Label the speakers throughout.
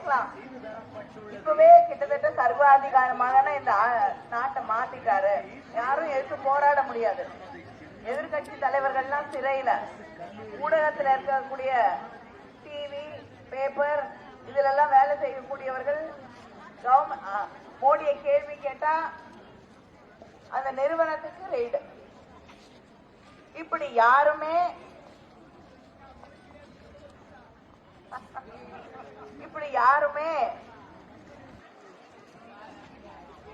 Speaker 1: பார்க்கலாம். இப்பவே கிட்டத்தட்ட சர்வாதிகாரமாக இந்த நாட்டை மாத்திட்டாரு. யாரும் எதிர்த்து போராட முடியாது. எதிர்கட்சி தலைவர்கள்லாம் சிறையில, ஊடகத்தில் இருக்கக்கூடிய டிவி பேப்பர் இதுல எல்லாம் வேலை செய்யக்கூடியவர்கள் மோடியை கேள்வி கேட்டா அந்த நிறுவனத்துக்கு ரெய்டு. இப்படி யாருமே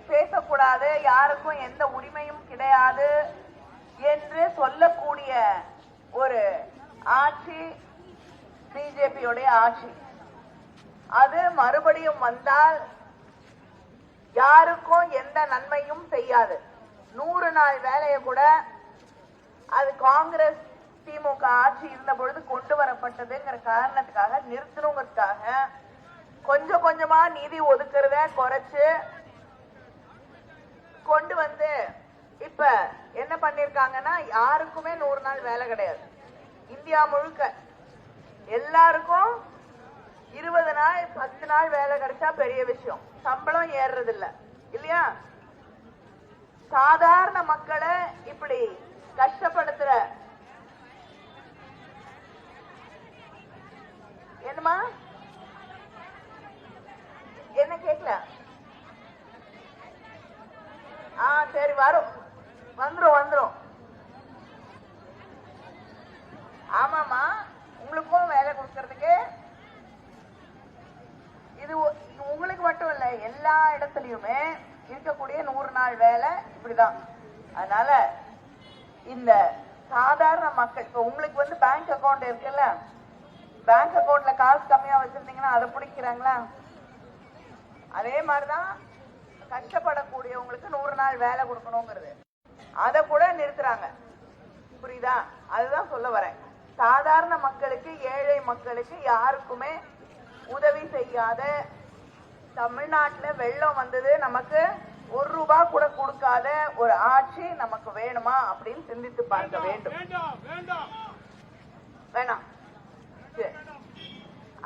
Speaker 1: பேசக்கூடாது, யாருக்கும் எந்த உரிமையும் கிடையாது என்று சொல்லக்கூடிய ஒரு ஆட்சி பிஜேபியோடைய ஆட்சி. அது மறுபடியும் வந்தால் யாருக்கும் எந்த நன்மையும் செய்யாது. 100 நாள் வேலையை கூட அது காங்கிரஸ் திமுக ஆட்சி இருந்த பொழுது கொண்டு வரப்பட்டதுங்கிற காரணத்துக்காக நிறுத்தணுங்கிறதுக்காக கொஞ்சம் கொஞ்சமா நிதி ஒதுக்குறத குறைச்சு கொண்டு வந்து இப்ப என்ன பண்ணிருக்காங்கன்னா யாருக்குமே 100 நாள் வேலை கிடையாது. இந்தியா முழுக்க எல்லாருக்கும் 20 நாள் 10 நாள் வேலை கிடைச்சா பெரிய விஷயம். சம்பளம் ஏறுறது இல்லையா? சாதாரண மக்களை இப்படி கஷ்டப்படுத்துற என்னமா என்ன கேட்கல? சரி வந்துரும். ஆமாமா, உங்களுக்கும் வேலை கொடுக்கறதுக்கு இது உங்களுக்கு மட்டும் இல்ல, எல்லா இடத்துலயுமே இருக்கக்கூடிய 100 நாள் வேலை இப்படிதான். அதனால இந்த சாதாரண மக்கள் இப்ப உங்களுக்கு பேங்க் அக்கௌண்ட் இருக்குல்ல, பேங்க் அக்கௌண்ட்ல காசு கம்மியா வச்சிருந்தீங்கன்னா அதை பிடிக்கிறாங்களா? அதே மாதிரிதான் கஷ்டப்படக்கூடியவங்களுக்கு 100 நாள் வேலை கொடுக்கணுங்கிறது அதை கூட நிறுத்துறாங்க. புரியுதா? அதுதான் சொல்ல வரேன். சாதாரண மக்களுக்கு, ஏழை மக்களுக்கு யாருக்குமே உதவி செய்யாத தமிழ்நாட்டுல வெள்ளம் வந்தது, நமக்கு 1 ரூபாய் கூட கொடுக்காத ஒரு ஆட்சி நமக்கு வேணுமா அப்படின்னு சிந்தித்து பார்க்க வேண்டும். வேணாம்.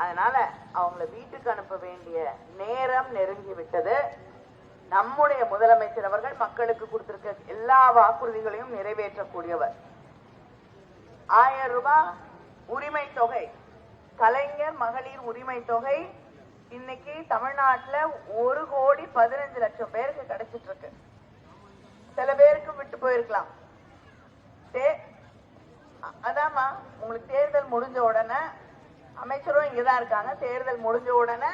Speaker 1: அதனால அவங்கள வீட்டுக்கு அனுப்ப வேண்டிய நேரம் நெருங்கி விட்டது. நம்முடைய முதலமைச்சர் அவர்கள் மக்களுக்கு கொடுத்திருக்க எல்லா வாக்குறுதிகளையும் நிறைவேற்றக்கூடியவர். 1000 ரூபாய் உரிமை தொகை, கலைஞர் மகளிர் உரிமை தொகை இன்னைக்கு தமிழ்நாட்டுல 1,15,00,000 பேருக்கு கிடைச்சிட்டு இருக்கு. சில பேருக்கு விட்டு போயிருக்கலாம். அதாமா உங்களுக்கு தேர்தல் முடிஞ்ச உடனே அமைச்சரும் இங்கதான் இருக்காங்க. தேர்தல் முடிஞ்ச உடனே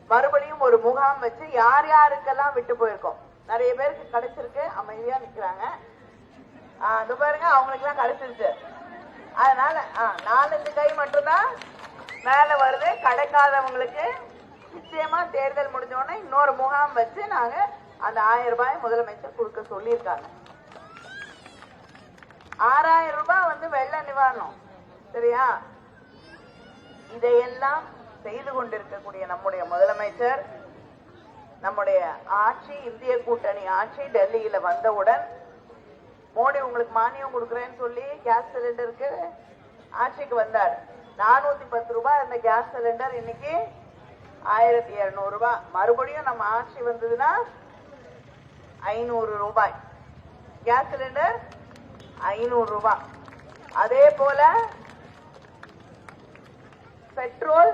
Speaker 1: மறுபடியும் ஒரு முகாம் வச்சு யார் யாருக்கெல்லாம் விட்டு போயிருக்கோம், நிறைய பேருக்கு கிடைச்சிருக்கு, அமைதியா நிக்கிறாங்க. அது பாருங்க, அவங்களுக்கு எல்லாம் கிடைச்சிருச்சு. அதனால 4-5 கை மட்டும்தான் மேல வருது. கிடைக்காதவங்களுக்கு நிச்சயமா தேர்தல் முடிஞ்ச உடனே இன்னொரு முகாம் வச்சு நாங்க அந்த 1000 ரூபாய் முதலமைச்சர் கொடுக்க சொல்லியிருக்காங்க. 6000 ரூபாய் வெள்ள நிவாரணம். சரியா? இதையெல்லாம் செய்து கொண்டிருக்கக்கூடிய நம்முடைய முதலமைச்சர், நம்முடைய ஆட்சி, இந்திய கூட்டணி ஆட்சி டெல்லியில வந்தவுடன் மோடி உங்களுக்கு மானியம் கொடுக்குறேன்னு சொல்லி கேஸ் சிலிண்டருக்கு ஆட்சிக்கு வந்தார். 410 ரூபாய் இந்த கேஸ் சிலிண்டர் இன்னைக்கு 1200 ரூபாய். மறுபடியும் நம்ம ஆட்சி வந்ததுன்னா 500 ரூபாய் கேஸ் சிலிண்டர், 500 ரூபாய். அதே போல பெட்ரோல்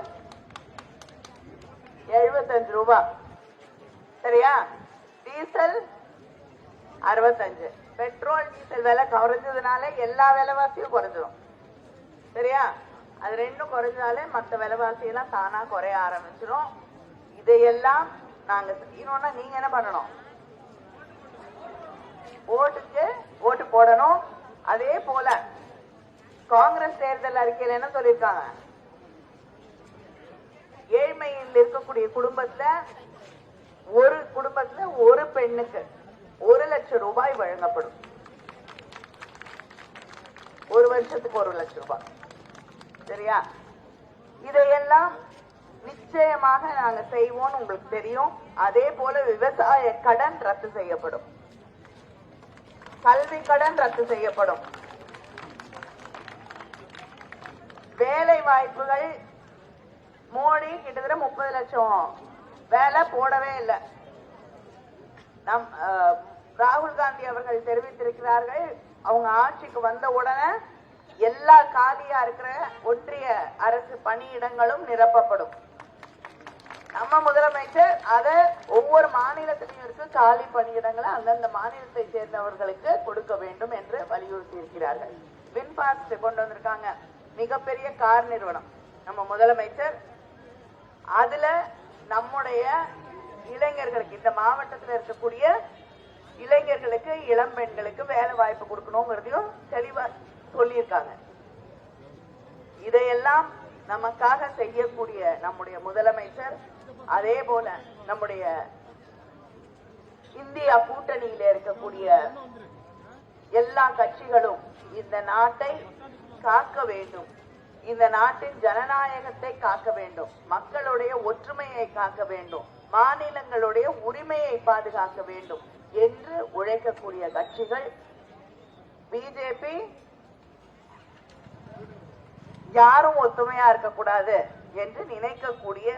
Speaker 1: 75 ரூபாய். சரியா? டீசல் 65. பெட்ரோல் டீசல் விலை குறைஞ்சதுனால எல்லா விலைவாசியும் குறைஞ்சிடும். சரியா? அது ரெண்டும் குறைஞ்சாலே மற்ற விலைவாசி எல்லாம் தானா குறைய ஆரம்பிச்சிடும். இதையெல்லாம் நாங்க செய்யணும்னா நீங்க என்ன பண்ணணும்? ஓட்டுக்கு ஓட்டு போடணும். அதே போல காங்கிரஸ் தேர்தல் அறிக்கையில் என்ன சொல்லியிருக்காங்க? ஏழ்மையில் இருக்கக்கூடிய குடும்பத்துல ஒரு பெண்ணுக்கு 1,00,000 ரூபாய் வழங்கப்படும். ஒரு வருஷத்துக்கு 1,00,000 ரூபாய். சரியா? இதையெல்லாம் நிச்சயமாக நாங்க செய்வோம், உங்களுக்கு தெரியும். அதே போல விவசாய கடன் ரத்து செய்யப்படும், கல்வி கடன் ரத்து செய்யப்படும், வேலை வாய்ப்புகள் மோடி கிட்டத்தட்ட 30 லட்சம் வேலை போடவே இல்லை. நம் ராகுல் காந்தி அவர்கள் தெரிவித்திருக்கிறார்கள், அவங்க ஆட்சிக்கு வந்த உடனே எல்லா காலியா இருக்கிற ஒன்றிய அரசு பணியிடங்களும் நிரப்பப்படும். நம்ம முதலமைச்சர் அத ஒவ்வொரு மாநிலத்திலும் இருக்க காலி பணியிடங்களை அந்தந்த மாநிலத்தை சேர்ந்தவர்களுக்கு கொடுக்க வேண்டும் என்று வலியுறுத்தி இருக்கிறார்கள். வின்பாஸ்ட் கொண்டு வந்திருக்காங்க, மிகப்பெரிய கார் நிறுவனம் நம்ம முதலமைச்சர். அதுல நம்முடைய இளைஞர்களுக்கு, இந்த மாவட்டத்தில் இருக்கக்கூடிய இளைஞர்களுக்கு, இளம் பெண்களுக்கு வேலை வாய்ப்பு கொடுக்கணுங்கிறதையும் தெளிவா சொல்லியிருக்காங்க. இதையெல்லாம் நமக்காக செய்யக்கூடிய நம்முடைய முதலமைச்சர், அதே போல நம்முடைய இந்தியா கூட்டணியில இருக்கக்கூடிய எல்லா கட்சிகளும் இந்த நாட்டை காக்க வேண்டும், இந்த நாட்டின் ஜனநாயகத்தை காக்க வேண்டும், மக்களுடைய ஒற்றுமையை காக்க வேண்டும், மாநிலங்களுடைய உரிமையை பாதுகாக்க வேண்டும் என்று உழைக்கக்கூடிய கட்சிகள். பிஜேபி யாரும் ஒத்துமையா இருக்கக்கூடாது என்று நினைக்கக்கூடிய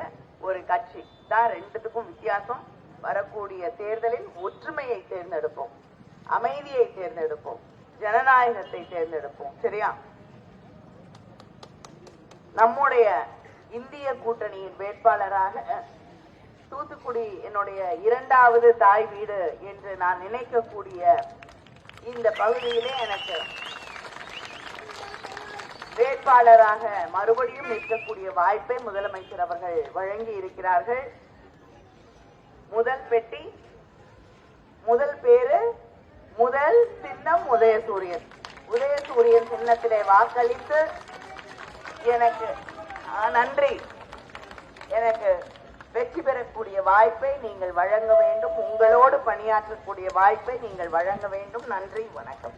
Speaker 1: ஒரு கட்சி தான். ரெண்டுத்துக்கும் வித்தியாசம். வரக்கூடிய தேர்தலில் ஒற்றுமையை தேர்ந்தெடுப்போம், அமைதியை தேர்ந்தெடுப்போம், ஜனநாயகத்தை தேர்ந்தெடுப்போம். சரியா? நம்முடைய இந்திய கூட்டணியின் வேட்பாளராக தூத்துக்குடி என்னுடைய இரண்டாவது தாய் வீடு என்று நான் நினைக்கக்கூடிய இந்த பகுதியிலே எனக்கு வேட்பாளராக மறுபடியும் நிற்கக்கூடிய வாய்ப்பை முதலமைச்சர் அவர்கள் வழங்கி இருக்கிறார்கள். முதல் பெட்டி, முதல் பேரு, முதல் சின்னம் உதயசூரியன். உதயசூரியன் சின்னத்திலே வாக்களித்து எனக்கு நன்றி, எனக்கு வெற்றி பெறக்கூடிய வாய்ப்பை நீங்கள் வழங்க வேண்டும், உங்களோடு பணியாற்றக்கூடிய வாய்ப்பை நீங்கள் வழங்க வேண்டும். நன்றி, வணக்கம்.